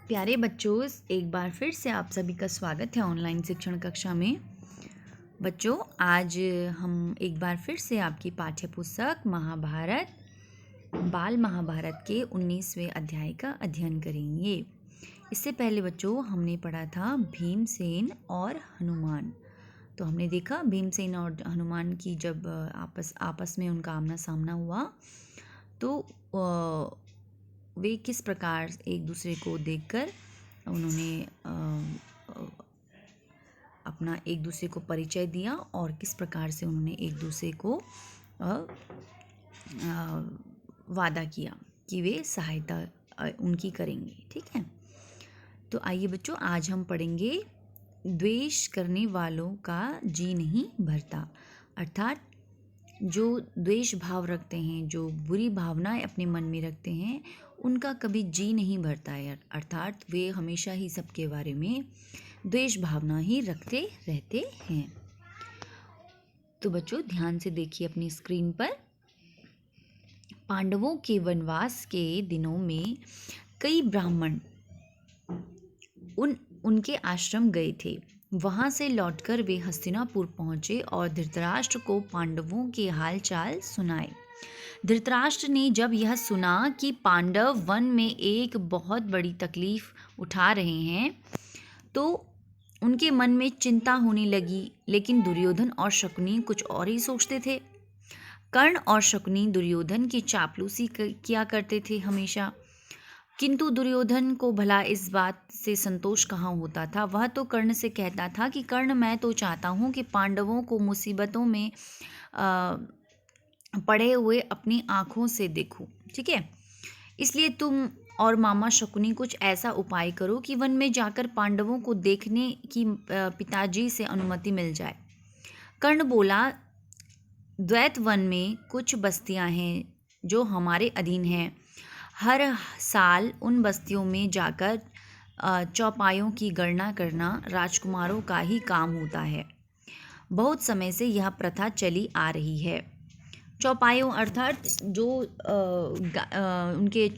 प्यारे बच्चों, एक बार फिर से आप सभी का स्वागत है ऑनलाइन शिक्षण कक्षा में। बच्चों, आज हम एक बार फिर से आपकी पाठ्य पुस्तक महाभारत, बाल महाभारत के 19वें अध्याय का अध्ययन करेंगे। इससे पहले बच्चों हमने पढ़ा था भीमसेन और हनुमान। तो हमने देखा भीमसेन और हनुमान की जब आपस में उनका आमना सामना हुआ तो वे किस प्रकार एक दूसरे को देखकर उन्होंने अपना एक दूसरे को परिचय दिया और किस प्रकार से उन्होंने एक दूसरे को वादा किया कि वे सहायता उनकी करेंगे। ठीक है, तो आइए बच्चों, आज हम पढ़ेंगे द्वेष करने वालों का जी नहीं भरता। अर्थात जो द्वेष भाव रखते हैं, जो बुरी भावनाएं अपने मन में रखते हैं, उनका कभी जी नहीं भरता है। अर्थात वे हमेशा ही सबके बारे में द्वेष भावना ही रखते रहते हैं। तो बच्चों ध्यान से देखिए अपनी स्क्रीन पर। पांडवों के वनवास के दिनों में कई ब्राह्मण उनके आश्रम गए थे। वहां से लौटकर वे हस्तिनापुर पहुंचे और धृतराष्ट्र को पांडवों के हालचाल सुनाए। धृतराष्ट्र ने जब यह सुना कि पांडव वन में एक बहुत बड़ी तकलीफ उठा रहे हैं तो उनके मन में चिंता होने लगी। लेकिन दुर्योधन और शकुनी कुछ और ही सोचते थे। कर्ण और शकुनी दुर्योधन की चापलूसी किया करते थे हमेशा, किंतु दुर्योधन को भला इस बात से संतोष कहाँ होता था। वह तो कर्ण से कहता था कि कर्ण, मैं तो चाहता हूँ कि पांडवों को मुसीबतों में पड़े हुए अपनी आँखों से देखूं। ठीक है, इसलिए तुम और मामा शकुनी कुछ ऐसा उपाय करो कि वन में जाकर पांडवों को देखने की पिताजी से अनुमति मिल जाए। कर्ण बोला, द्वैत वन में कुछ बस्तियां हैं जो हमारे अधीन हैं। हर साल उन बस्तियों में जाकर चौपायों की गणना करना राजकुमारों का ही काम होता है। बहुत समय से यह प्रथा चली आ रही है। चौपायों अर्थात जो उनके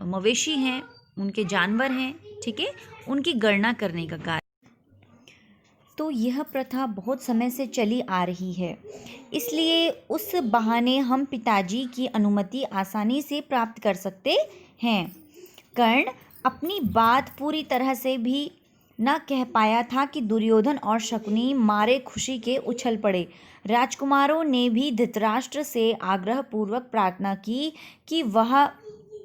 मवेशी हैं, उनके जानवर हैं, ठीक है, उनकी गणना करने का कार्य। तो यह प्रथा बहुत समय से चली आ रही है, इसलिए उस बहाने हम पिताजी की अनुमति आसानी से प्राप्त कर सकते हैं। कर्ण अपनी बात पूरी तरह से भी न कह पाया था कि दुर्योधन और शकुनी मारे खुशी के उछल पड़े। राजकुमारों ने भी धृतराष्ट्र से आग्रहपूर्वक प्रार्थना की कि वह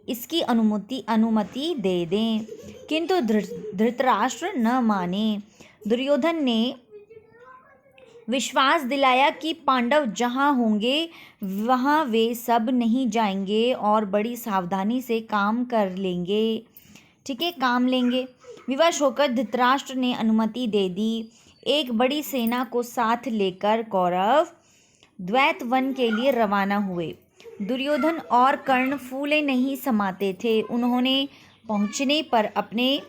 इसकी अनुमति दे दें, किंतु धृतराष्ट्र न माने। दुर्योधन ने विश्वास दिलाया कि पांडव जहाँ होंगे वहाँ वे सब नहीं जाएंगे और बड़ी सावधानी से काम कर लेंगे। ठीक है, काम लेंगे। विवश होकर धृतराष्ट्र ने अनुमति दे दी। एक बड़ी सेना को साथ लेकर कौरव द्वैत वन के लिए रवाना हुए। दुर्योधन और कर्ण फूले नहीं समाते थे। उन्होंने पहुंचने पर अपने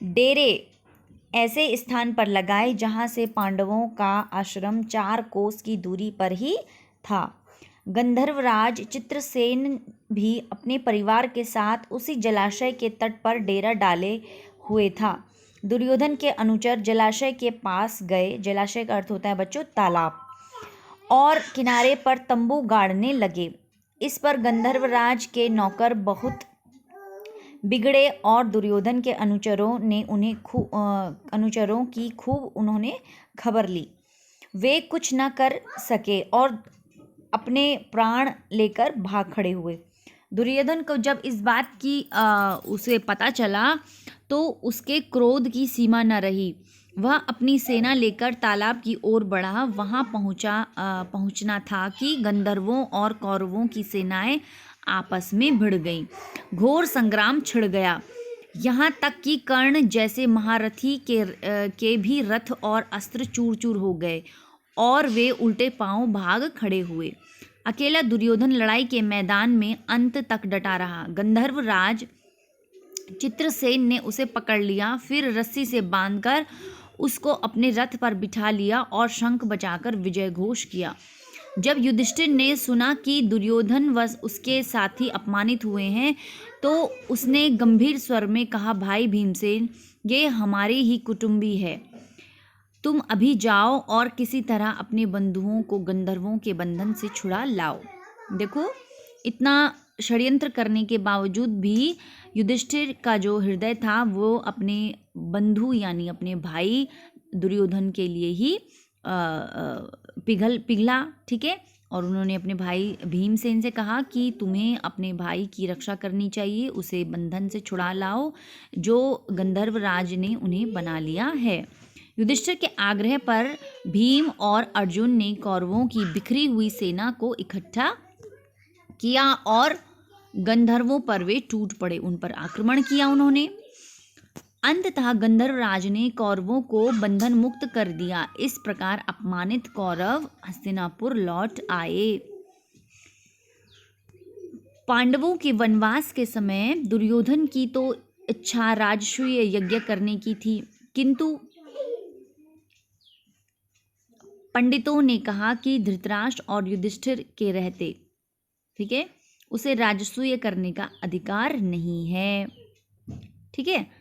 डेरे ऐसे स्थान पर लगाए जहां से पांडवों का आश्रम 4 कोस की दूरी पर ही था। गंधर्वराज चित्रसेन भी अपने परिवार के साथ उसी जलाशय के तट पर डेरा डाले हुए था। दुर्योधन के अनुचर जलाशय के पास गए। जलाशय का अर्थ होता है बच्चों तालाब, और किनारे पर तंबू गाड़ने लगे। इस पर गंधर्वराज के नौकर बहुत बिगड़े और दुर्योधन के अनुचरों की खूब उन्होंने खबर ली। वे कुछ न कर सके और अपने प्राण लेकर भाग खड़े हुए। दुर्योधन को जब इस बात की उसे पता चला तो उसके क्रोध की सीमा न रही। वह अपनी सेना लेकर तालाब की ओर बढ़ा। वहां पहुंचना था कि गंधर्वों और कौरवों की सेनाएं आपस में भिड़ गईं। घोर संग्राम छिड़ गया। यहाँ तक कि कर्ण जैसे महारथी के भी रथ और अस्त्र चूर चूर हो गए और वे उल्टे पांव भाग खड़े हुए। अकेला दुर्योधन लड़ाई के मैदान में अंत तक डटा रहा। गंधर्वराज चित्रसेन ने उसे पकड़ लिया, फिर रस्सी से बांधकर उसको अपने रथ पर बिठा लिया और शंख बजाकर विजय घोष किया। जब युधिष्ठिर ने सुना कि दुर्योधन व उसके साथी अपमानित हुए हैं तो उसने गंभीर स्वर में कहा, भाई भीमसेन, ये हमारी ही कुटुंबी है। तुम अभी जाओ और किसी तरह अपने बंधुओं को गंधर्वों के बंधन से छुड़ा लाओ। देखो, इतना षड्यंत्र करने के बावजूद भी युधिष्ठिर का जो हृदय था वो अपने बंधु यानी अपने भाई दुर्योधन के लिए ही पिघला। ठीक है, और उन्होंने अपने भाई भीमसेन से कहा कि तुम्हें अपने भाई की रक्षा करनी चाहिए, उसे बंधन से छुड़ा लाओ जो गंधर्व राज ने उन्हें बना लिया है। युधिष्ठिर के आग्रह पर भीम और अर्जुन ने कौरवों की बिखरी हुई सेना को इकट्ठा किया और गंधर्वों पर वे टूट पड़े, उन पर आक्रमण किया उन्होंने। अंततः गंधर्व राज ने कौरवों को बंधन मुक्त कर दिया। इस प्रकार अपमानित कौरव हस्तिनापुर लौट आए। पांडवों के वनवास के समय दुर्योधन की तो इच्छा राजसूय यज्ञ करने की थी, किंतु पंडितों ने कहा कि धृतराष्ट्र और युधिष्ठिर के रहते, ठीक है, उसे राजसूय करने का अधिकार नहीं है। ठीक है,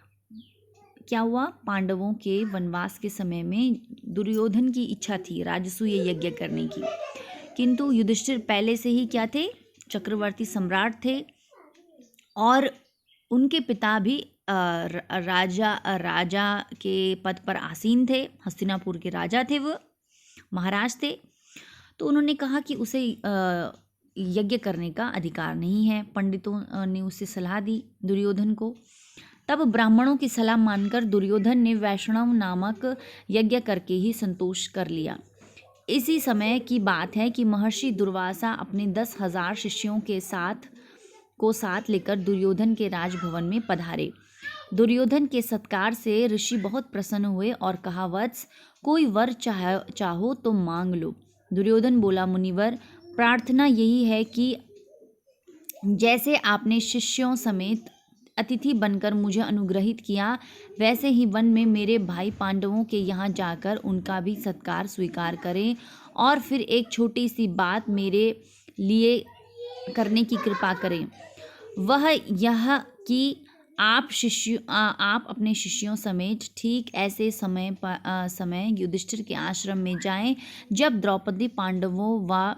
क्या हुआ, पांडवों के वनवास के समय में दुर्योधन की इच्छा थी राजसूय यज्ञ करने की, किंतु युधिष्ठिर पहले से ही क्या थे, चक्रवर्ती सम्राट थे और उनके पिता भी राजा के पद पर आसीन थे, हस्तिनापुर के राजा थे, वो महाराज थे। तो उन्होंने कहा कि उसे यज्ञ करने का अधिकार नहीं है। पंडितों ने उसे सलाह दी दुर्योधन को। तब ब्राह्मणों की सलाह मानकर दुर्योधन ने वैष्णव नामक यज्ञ करके ही संतोष कर लिया। इसी समय की बात है कि महर्षि दुर्वासा अपने 10,000 शिष्यों के साथ लेकर दुर्योधन के राजभवन में पधारे। दुर्योधन के सत्कार से ऋषि बहुत प्रसन्न हुए और कहा, वत्स, कोई वर चाहो तो मांग लो। दुर्योधन बोला, मुनिवर, प्रार्थना यही है कि जैसे आपने शिष्यों समेत अतिथि बनकर मुझे अनुग्रहित किया, वैसे ही वन में मेरे भाई पांडवों के यहाँ जाकर उनका भी सत्कार स्वीकार करें और फिर एक छोटी सी बात मेरे लिए करने की कृपा करें। वह यह कि आप अपने शिष्यों समेत ठीक ऐसे समय युधिष्ठिर के आश्रम में जाएं जब द्रौपदी पांडवों व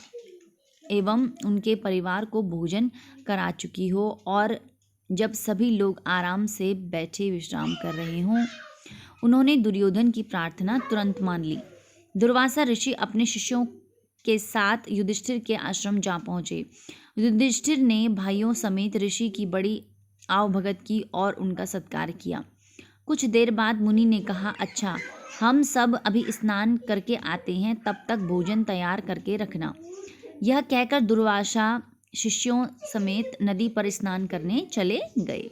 एवं उनके परिवार को भोजन करा चुकी हो और जब सभी लोग आराम से बैठे विश्राम कर रहे हों। उन्होंने दुर्योधन की प्रार्थना तुरंत मान ली। दुर्वासा ऋषि अपने शिष्यों के साथ युधिष्ठिर के आश्रम जा पहुँचे। युधिष्ठिर ने भाइयों समेत ऋषि की बड़ी आवभगत की और उनका सत्कार किया। कुछ देर बाद मुनि ने कहा, अच्छा, हम सब अभी स्नान करके आते हैं, तब तक भोजन तैयार करके रखना। यह कहकर दुर्वासा शिष्यों समेत नदी पर स्नान करने चले गए।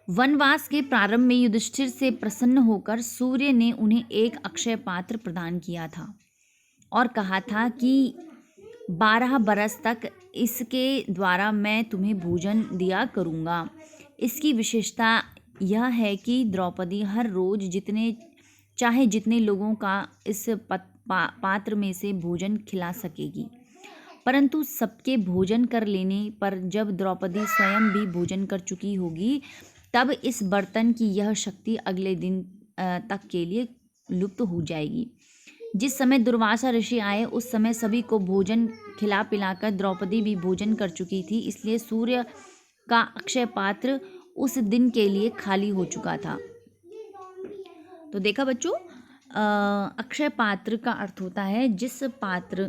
वनवास के प्रारंभ में युधिष्ठिर से प्रसन्न होकर सूर्य ने उन्हें एक अक्षय पात्र प्रदान किया था और कहा था कि 12 बरस तक इसके द्वारा मैं तुम्हें भोजन दिया करूँगा। इसकी विशेषता यह है कि द्रौपदी हर रोज जितने लोगों का इस पात्र में से भोजन खिला सकेगी, परंतु सबके भोजन कर लेने पर जब द्रौपदी स्वयं भी भोजन कर चुकी होगी, तब इस बर्तन की यह शक्ति अगले दिन तक के लिए लुप्त हो जाएगी। जिस समय दुर्वासा ऋषि आए उस समय सभी को भोजन खिला पिलाकर द्रौपदी भी भोजन कर चुकी थी, इसलिए सूर्य का अक्षय पात्र उस दिन के लिए खाली हो चुका था। तो देखा बच्चों, अक्षय पात्र का अर्थ होता है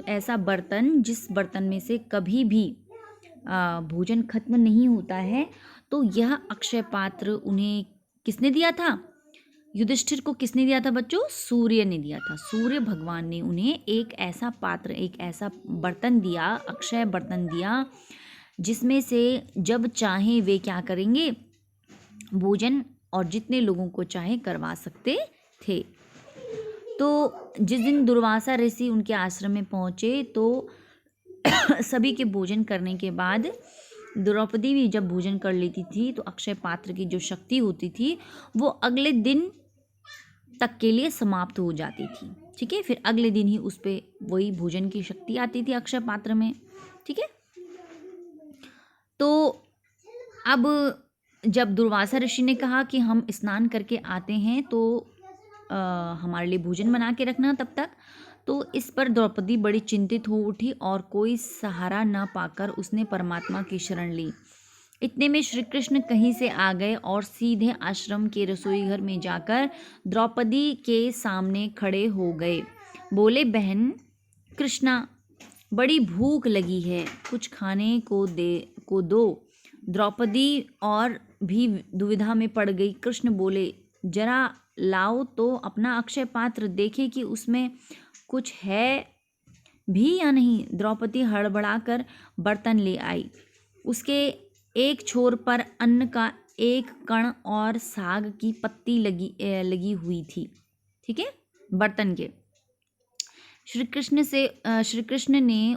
ऐसा बर्तन जिस बर्तन में से कभी भी भोजन खत्म नहीं होता है। तो यह अक्षय पात्र उन्हें किसने दिया था? युधिष्ठिर को किसने दिया था बच्चों? सूर्य ने दिया था। सूर्य भगवान ने उन्हें एक ऐसा पात्र, एक ऐसा बर्तन दिया, अक्षय बर्तन दिया, जिसमें से जब चाहे वे क्या करेंगे, भोजन और जितने लोगों को चाहे करवा सकते थे। तो जिस दिन दुर्वासा ऋषि उनके आश्रम में पहुँचे तो सभी के भोजन करने के बाद द्रौपदी भी जब भोजन कर लेती थी तो अक्षय पात्र की जो शक्ति होती थी वो अगले दिन तक के लिए समाप्त हो जाती थी। ठीक है, फिर अगले दिन ही उस पे वही भोजन की शक्ति आती थी अक्षय पात्र में। ठीक है, तो अब जब दुर्वासा ऋषि ने कहा कि हम स्नान करके आते हैं तो हमारे लिए भोजन बना के रखना तब तक। तो इस पर द्रौपदी बड़ी चिंतित हो उठी और कोई सहारा न पाकर उसने परमात्मा की शरण ली। इतने में श्री कृष्ण कहीं से आ गए और सीधे आश्रम के रसोई घर में जाकर द्रौपदी के सामने खड़े हो गए। बोले, बहन कृष्णा, बड़ी भूख लगी है, कुछ खाने को दो। द्रौपदी और भी दुविधा में पड़ गई। कृष्ण बोले, जरा लाओ तो अपना अक्षय पात्र, देखे कि उसमें कुछ है भी या नहीं। द्रौपदी हड़बड़ाकर बर्तन ले आई। उसके एक छोर पर अन्न का एक कण और साग की पत्ती लगी हुई थी, ठीक है, बर्तन के। श्री कृष्ण ने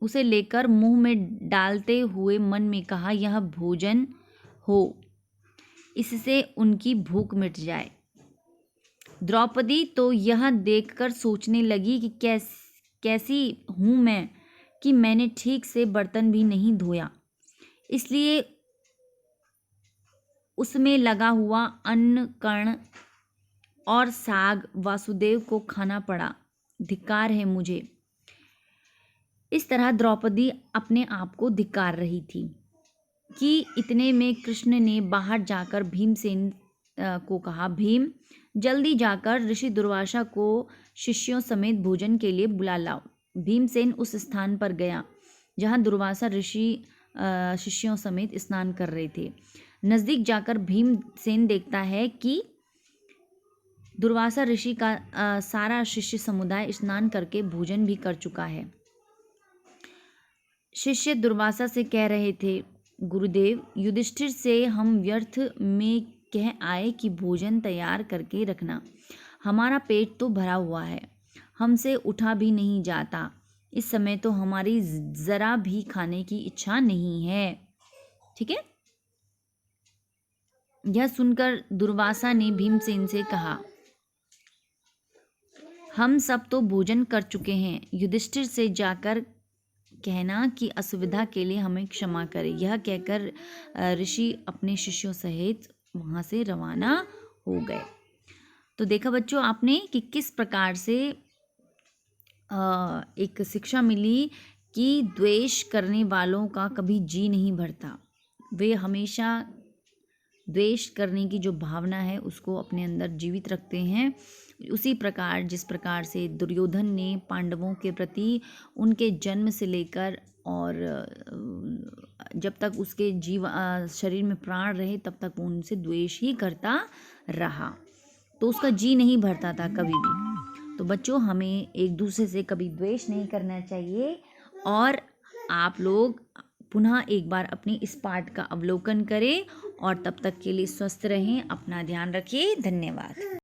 उसे लेकर मुंह में डालते हुए मन में कहा, यह भोजन हो, इससे उनकी भूख मिट जाए। द्रौपदी तो यह देखकर सोचने लगी कि कैसी हूँ मैं कि मैंने ठीक से बर्तन भी नहीं धोया, इसलिए उसमें लगा हुआ अन्न कण और साग वासुदेव को खाना पड़ा। धिक्कार है मुझे। इस तरह द्रौपदी अपने आप को धिक्कार रही थी कि इतने में कृष्ण ने बाहर जाकर भीमसेन को कहा, भीम, जल्दी जाकर ऋषि दुर्वासा को शिष्यों समेत भोजन के लिए बुला लाओ। भीमसेन उस स्थान पर गया जहाँ दुर्वासा ऋषि शिष्यों समेत स्नान कर रहे थे। नज़दीक जाकर भीमसेन देखता है कि दुर्वासा ऋषि का सारा शिष्य समुदाय स्नान करके भोजन भी कर चुका है। शिष्य दुर्वासा से कह रहे थे, गुरुदेव, युधिष्ठिर से हम व्यर्थ में कह आए कि भोजन तैयार करके रखना। हमारा पेट तो भरा हुआ है, हमसे उठा भी नहीं जाता। इस समय तो हमारी जरा भी खाने की इच्छा नहीं है। ठीक है। यह सुनकर दुर्वासा ने भीमसेन से कहा, हम सब तो भोजन कर चुके हैं। युधिष्ठिर से जाकर कहना कि असुविधा के लिए हमें क्षमा करे। यह कहकर ऋषि अपने शिष्यों सहित वहाँ से रवाना हो गए। तो देखा बच्चों आपने कि किस प्रकार से एक शिक्षा मिली कि द्वेष करने वालों का कभी जी नहीं भरता। वे हमेशा द्वेष करने की जो भावना है उसको अपने अंदर जीवित रखते हैं। उसी प्रकार जिस प्रकार से दुर्योधन ने पांडवों के प्रति उनके जन्म से लेकर और जब तक उसके शरीर में प्राण रहे तब तक वो उनसे द्वेष ही करता रहा, तो उसका जी नहीं भरता था कभी भी। तो बच्चों हमें एक दूसरे से कभी द्वेष नहीं करना चाहिए। और आप लोग पुनः एक बार अपनी इस पाठ का अवलोकन करें और तब तक के लिए स्वस्थ रहें। अपना ध्यान रखिए। धन्यवाद।